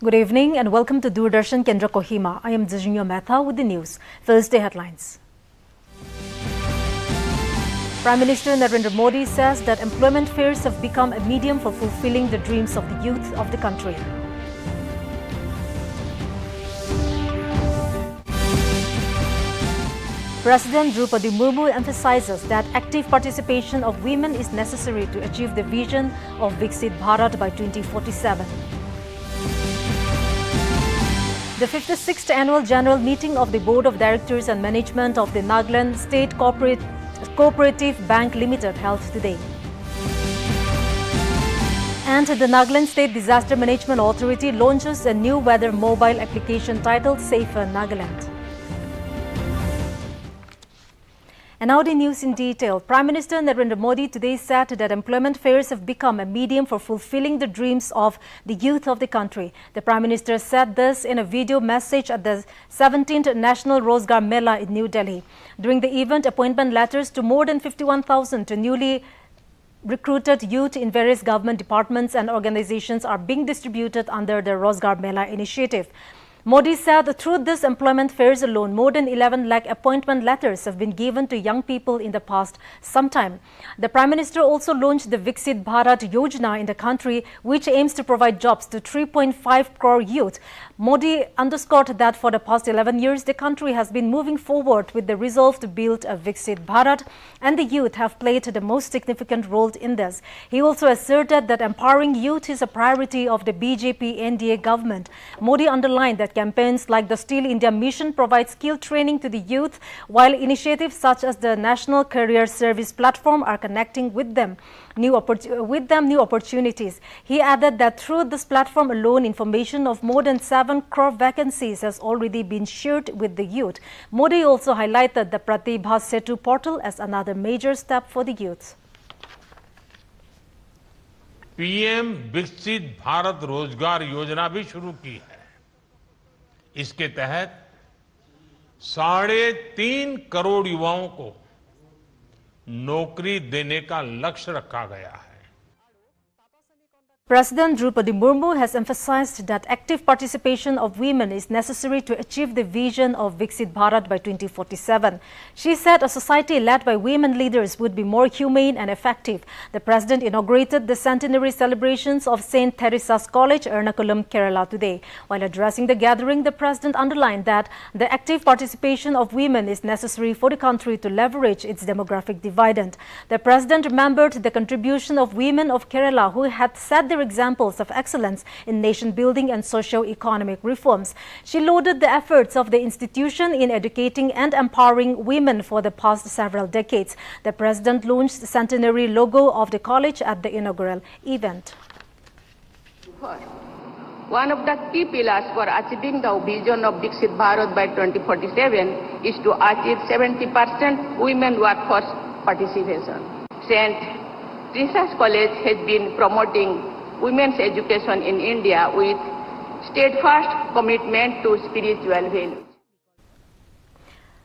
Good evening and welcome to Doordarshan Kendra Kohima. I am Zijinya Mehta with the news. Thursday headlines. Prime Minister Narendra Modi says that employment fairs have become a medium for fulfilling the dreams of the youth of the country. President Draupadi Murmu emphasizes that active participation of women is necessary to achieve the vision of Viksit Bharat by 2047. The 56th Annual General Meeting of the Board of Directors and Management of the Nagaland State Cooperative Bank Limited held today. And the Nagaland State Disaster Management Authority launches a new weather mobile application titled Safer Nagaland. And now the news in detail. Prime Minister Narendra Modi today said that employment fairs have become a medium for fulfilling the dreams of the youth of the country. The Prime Minister said this in a video message at the 17th National Rozgar Mela in New Delhi. During the event, appointment letters to more than 51,000 newly recruited youth in various government departments and organizations are being distributed under the Rozgar Mela initiative. Modi said that through this employment fairs alone, more than 11 lakh appointment letters have been given to young people in the past some time. The Prime Minister also launched the Viksit Bharat Yojana in the country, which aims to provide jobs to 3.5 crore youth. Modi underscored that for the past 11 years, the country has been moving forward with the resolve to build a Viksit Bharat, and the youth have played the most significant role in this. He also asserted that empowering youth is a priority of the BJP NDA government. Modi underlined that campaigns like the Steel India Mission provide skill training to the youth, while initiatives such as the National Career Service Platform are connecting with them new opportunities. He added that through this platform alone, information of more than 7 crore vacancies has already been shared with the youth. Modi also highlighted the Pratibha Setu portal as another major step for the youth. PM विकसित भारत रोजगार योजना भी शुरू की है। इसके तहत 3.5 करोड़ युवाओं को नौकरी देने का लक्ष्य रखा गया है। President Draupadi Murmu has emphasized that active participation of women is necessary to achieve the vision of Viksit Bharat by 2047. She said a society led by women leaders would be more humane and effective. The President inaugurated the centenary celebrations of St. Theresa's College, Ernakulam, Kerala today. While addressing the gathering, the President underlined that the active participation of women is necessary for the country to leverage its demographic dividend. The President remembered the contribution of women of Kerala who had set their examples of excellence in nation building and socio-economic reforms. She lauded the efforts of the institution in educating and empowering women for the past several decades. The President launched the centenary logo of the college at the inaugural event. One of the key pillars for achieving the vision of Viksit Bharat by 2047 is to achieve 70% women workforce participation. St. Teresa's College has been promoting women's education in India with steadfast commitment to spiritual values.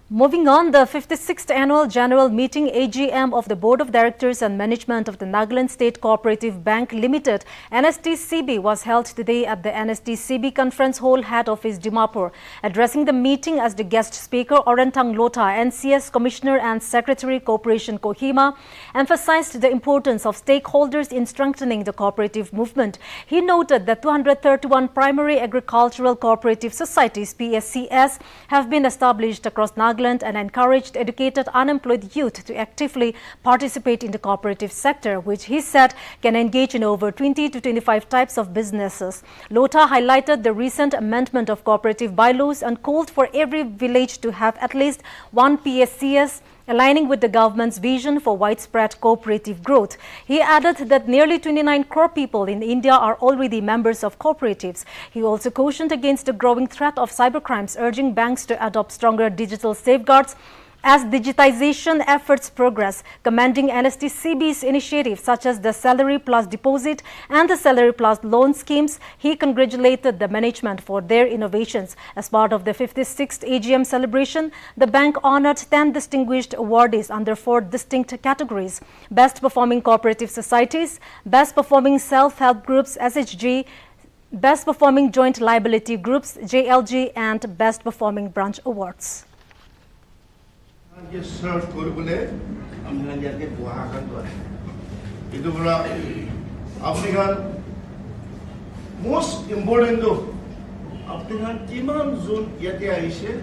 Moving on, the 56th Annual General Meeting AGM of the Board of Directors and Management of the Nagaland State Cooperative Bank Limited NSTCB was held today at the NSTCB Conference Hall Head Office, Dimapur. Addressing the meeting as the guest speaker, Orentang Lota, NCS Commissioner and Secretary Corporation Kohima, emphasized the importance of stakeholders in strengthening the cooperative movement. He noted that 231 primary agricultural cooperative societies PSCS have been established across Nagaland and encouraged educated unemployed youth to actively participate in the cooperative sector, which he said can engage in over 20 to 25 types of businesses. Lota highlighted the recent amendment of cooperative bylaws and called for every village to have at least one PSCS, aligning with the government's vision for widespread cooperative growth. He added that nearly 29 crore people in India are already members of cooperatives. He also cautioned against the growing threat of cybercrimes, urging banks to adopt stronger digital safeguards as digitization efforts progress, commending NSTCB's initiatives such as the Salary Plus Deposit and the Salary Plus Loan schemes. He congratulated the management for their innovations. As part of the 56th AGM celebration, the bank honored 10 distinguished awardees under 4 distinct categories: Best Performing Cooperative Societies, Best Performing Self-Help Groups SHG, Best Performing Joint Liability Groups JLG and Best Performing Branch Awards. Most important though, Abdingan Kiman Zone Yati Aisha.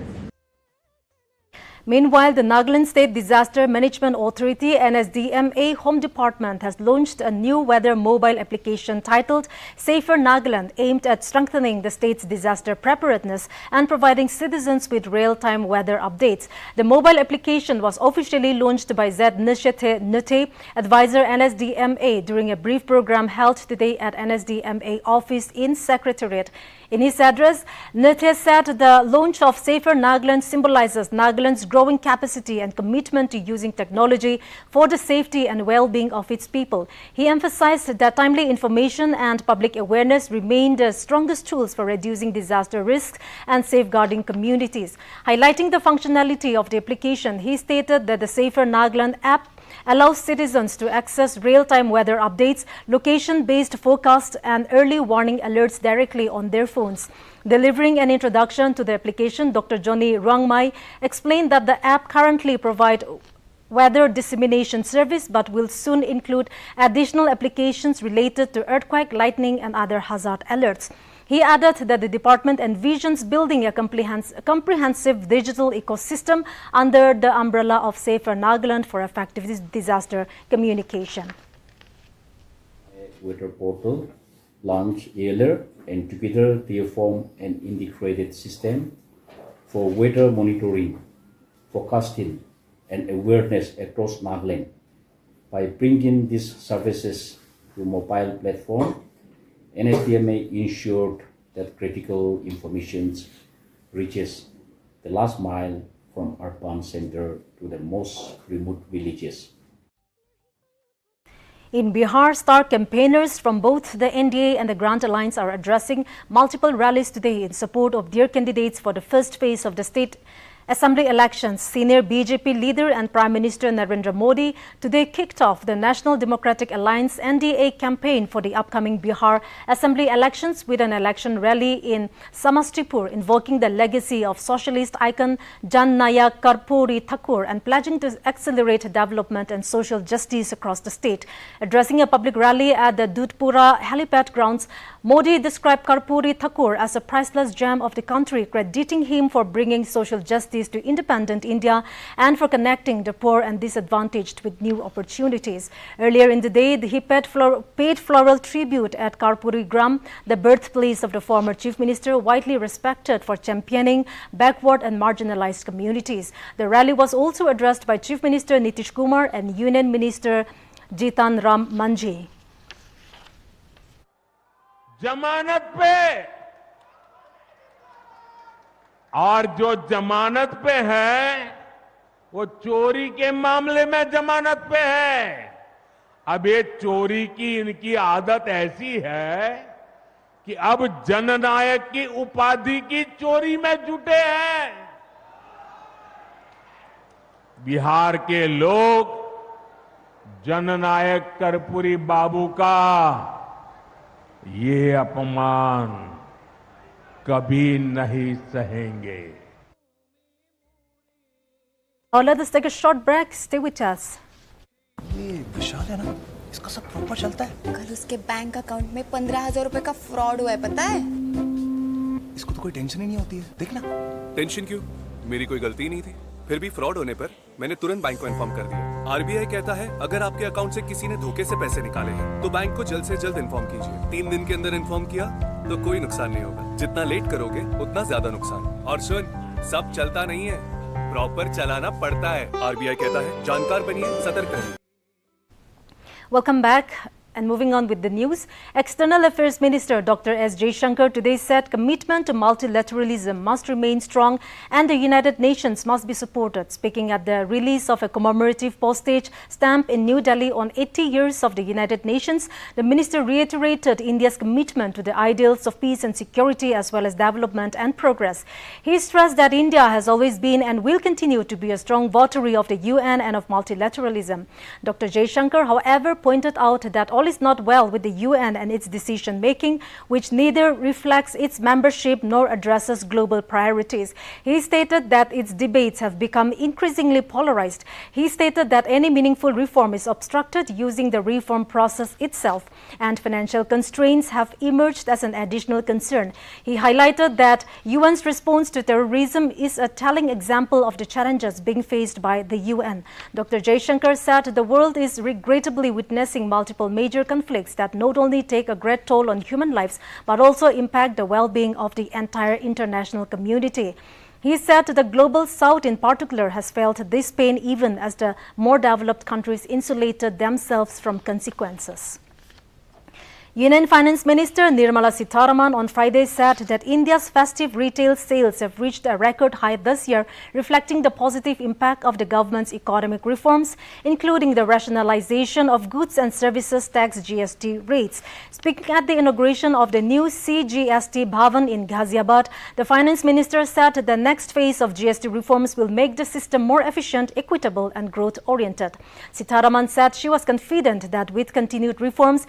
Meanwhile, the Nagaland State Disaster Management Authority NSDMA Home Department has launched a new weather mobile application titled Safer Nagaland, aimed at strengthening the state's disaster preparedness and providing citizens with real-time weather updates. The mobile application was officially launched by Z Nishete Nute, advisor NSDMA, during a brief program held today at NSDMA office in Secretariat. In his address, Nitya said the launch of Safer Nagaland symbolizes Nagaland's growing capacity and commitment to using technology for the safety and well-being of its people. He emphasized that timely information and public awareness remain the strongest tools for reducing disaster risks and safeguarding communities. Highlighting the functionality of the application, he stated that the Safer Nagaland app allows citizens to access real-time weather updates, location-based forecasts and early warning alerts directly on their phones. Delivering an introduction to the application, Dr. Johnny Rangmai explained that the app currently provides weather dissemination service but will soon include additional applications related to earthquake, lightning and other hazard alerts. He added that the department envisions building a comprehensive digital ecosystem under the umbrella of Safer Nagaland for effective disaster communication. Weather portal launched earlier, and together they form an integrated system for weather monitoring, forecasting and awareness across Nagaland. By bringing these services to mobile platform, NSDMA ensured that critical information reaches the last mile from urban center to the most remote villages. In Bihar, star campaigners from both the NDA and the Grand Alliance are addressing multiple rallies today in support of their candidates for the first phase of the state Assembly elections. Senior BJP leader and Prime Minister Narendra Modi today kicked off the National Democratic Alliance NDA campaign for the upcoming Bihar Assembly elections with an election rally in Samastipur, invoking the legacy of socialist icon Jan Nayak Karpuri Thakur and pledging to accelerate development and social justice across the state. Addressing a public rally at the Dudhpura helipad grounds, Modi described Karpuri Thakur as a priceless gem of the country, crediting him for bringing social justice to independent India and for connecting the poor and disadvantaged with new opportunities. Earlier in the day, he paid floral tribute at Karpuri Gram, the birthplace of the former Chief Minister, widely respected for championing backward and marginalized communities. The rally was also addressed by Chief Minister Nitish Kumar and Union Minister Jitan Ram Manjhi. जमानत पे और जो जमानत पे है वो चोरी के मामले में जमानत पे है। अब ये चोरी की इनकी आदत ऐसी है कि अब जननायक की उपाधि की चोरी में जुटे हैं। बिहार के लोग जननायक कर्पूरी बाबू का ये अपमान कभी नहीं सहेंगे। Now let us take a short break. Stay with us. ये विशाल है ना, इसका सब प्रॉपर चलता है। कल उसके बैंक अकाउंट में 15,000 रुपए का फ्रॉड हुआ है, पता है? इसको तो कोई टेंशन ही नहीं होती है, देखना। टेंशन क्यों? मेरी कोई गलती नहीं थी। फिर भी फ्रॉड होने पर मैंने तुरंत बैंक को इन्फॉर्म कर दिया। आरबीआई कहता है अगर आपके अकाउंट से किसी ने धोखे से पैसे निकाले हैं तो बैंक को जल्द से जल्द इन्फॉर्म कीजिए। 3 दिन के अंदर इन्फॉर्म किया तो कोई नुकसान नहीं होगा। जितना लेट करोगे उतना ज्यादा नुकसान। और सुन, सब चलता नहीं है, प्रॉपर चलाना पड़ता है। आरबीआई कहता है जानकार बनिए, सतर्क रहिए। Welcome back. And moving on with the news, External Affairs Minister Dr. S. Jaishankar today said commitment to multilateralism must remain strong and the United Nations must be supported. Speaking at the release of a commemorative postage stamp in New Delhi on 80 years of the United Nations, the minister reiterated India's commitment to the ideals of peace and security as well as development and progress. He stressed that India has always been and will continue to be a strong votary of the UN and of multilateralism. Dr. Jaishankar, however, pointed out that all all is not well with the UN and its decision-making, which neither reflects its membership nor addresses global priorities. He stated that its debates have become increasingly polarized. He stated that any meaningful reform is obstructed using the reform process itself, and financial constraints have emerged as an additional concern. He highlighted that UN's response to terrorism is a telling example of the challenges being faced by the UN. Dr. Jaishankar said the world is regrettably witnessing multiple major conflicts that not only take a great toll on human lives but also impact the well-being of the entire international community. He said the Global South in particular has felt this pain even as the more developed countries insulated themselves from consequences. Union Finance Minister Nirmala Sitharaman on Friday said that India's festive retail sales have reached a record high this year, reflecting the positive impact of the government's economic reforms, including the rationalization of goods and services tax GST rates. Speaking at the inauguration of the new CGST Bhavan in Ghaziabad, the Finance Minister said the next phase of GST reforms will make the system more efficient, equitable and growth-oriented. Sitharaman said she was confident that with continued reforms,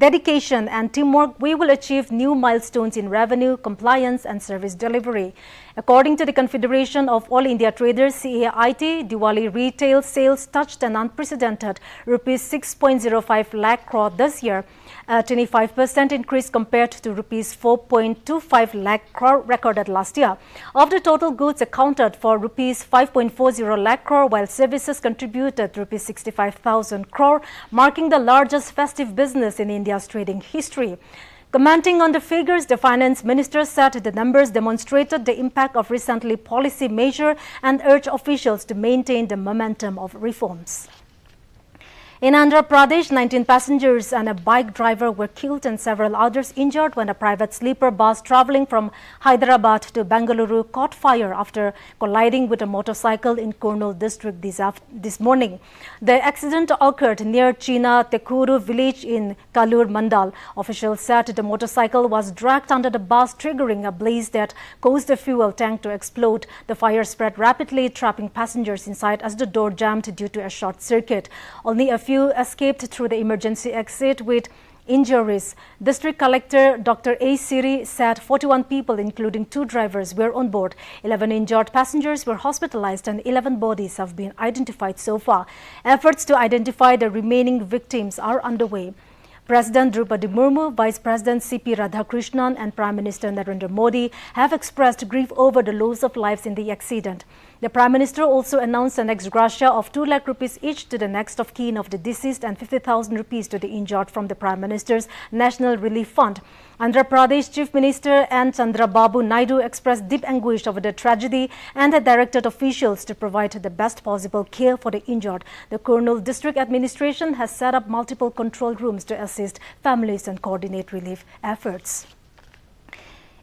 dedication and teamwork, we will achieve new milestones in revenue, compliance and service delivery. According to the Confederation of All India Traders, CAIT, Diwali retail sales touched an unprecedented rupees 6.05 lakh crore this year, a 25% increase compared to rupees 4.25 lakh crore recorded last year. Of the total, goods accounted for rupees 5.40 lakh crore, while services contributed rupees 65,000 crore, marking the largest festive business in India's trading history. Commenting on the figures, the finance minister said the numbers demonstrated the impact of recently policy measures and urged officials to maintain the momentum of reforms. In Andhra Pradesh, 19 passengers and a bike driver were killed and several others injured when a private sleeper bus traveling from Hyderabad to Bengaluru caught fire after colliding with a motorcycle in Kurnool district this morning. The accident occurred near China Tekuru village in Kalur Mandal. Officials said the motorcycle was dragged under the bus, triggering a blaze that caused the fuel tank to explode. The fire spread rapidly, trapping passengers inside as the door jammed due to a short circuit. Only a few escaped through the emergency exit with injuries. District Collector Dr. A. Siri said 41 people, including 2 drivers, were on board. 11 injured passengers were hospitalized and 11 bodies have been identified so far. Efforts to identify the remaining victims are underway. President Draupadi Murmu, Vice President C.P. Radhakrishnan and Prime Minister Narendra Modi have expressed grief over the loss of lives in the accident. The Prime Minister also announced an ex gratia of 2 lakh rupees each to the next of kin of the deceased and 50,000 rupees to the injured from the Prime Minister's National Relief Fund. Andhra Pradesh Chief Minister N. Chandrababu Naidu expressed deep anguish over the tragedy and had directed officials to provide the best possible care for the injured. The Kurnool District Administration has set up multiple control rooms to assist families and coordinate relief efforts.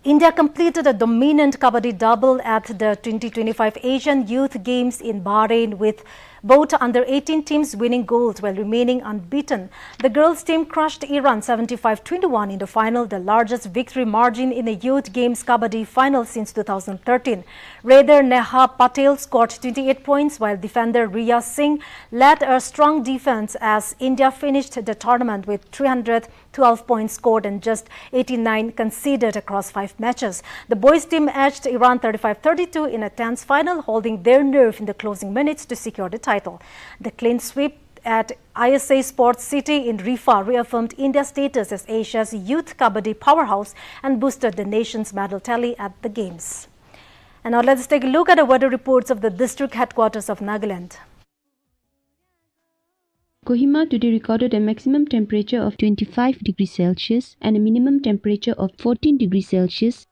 India completed a dominant Kabaddi double at the 2025 Asian Youth Games in Bahrain, with both under-18 teams winning gold while remaining unbeaten. The girls' team crushed Iran 75-21 in the final, the largest victory margin in a Youth Games Kabaddi final since 2013. Raider Neha Patel scored 28 points, while defender Riya Singh led a strong defense as India finished the tournament with 312 points scored and just 89 conceded across 5 matches. The boys' team edged Iran 35-32 in a tense final, holding their nerve in the closing minutes to secure the title. The clean sweep at ISA Sports City in Rifa reaffirmed India's status as Asia's youth Kabaddi powerhouse and boosted the nation's medal tally at the Games. And now let's take a look at the weather reports of the district headquarters of Nagaland. Kohima today recorded a maximum temperature of 25 degrees Celsius and a minimum temperature of 14 degrees Celsius,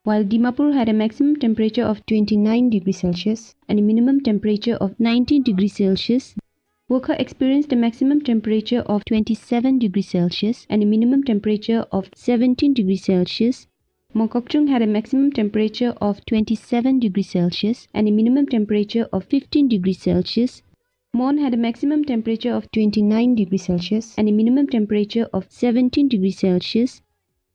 while Dimapur had a maximum temperature of 29 degrees Celsius and a minimum temperature of 19 degrees Celsius. Wokha experienced a maximum temperature of 27 degrees Celsius and a minimum temperature of 17 degrees Celsius. Mokokchung had a maximum temperature of 27 degrees Celsius and a minimum temperature of 15 degrees Celsius. Mon had a maximum temperature of 29 degrees Celsius and a minimum temperature of 17 degrees Celsius.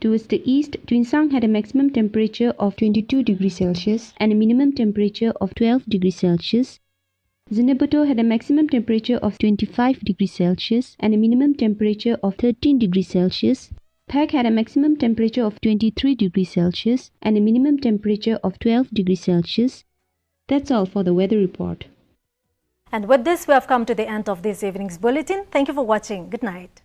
Towards the east, Twinsang had a maximum temperature of 22 degrees Celsius and a minimum temperature of 12 degrees Celsius. Zinaboto had a maximum temperature of 25 degrees Celsius and a minimum temperature of 13 degrees Celsius. Phek had a maximum temperature of 23 degrees Celsius and a minimum temperature of 12 degrees Celsius. That's all for the weather report. And with this, we have come to the end of this evening's bulletin. Thank you for watching. Good night.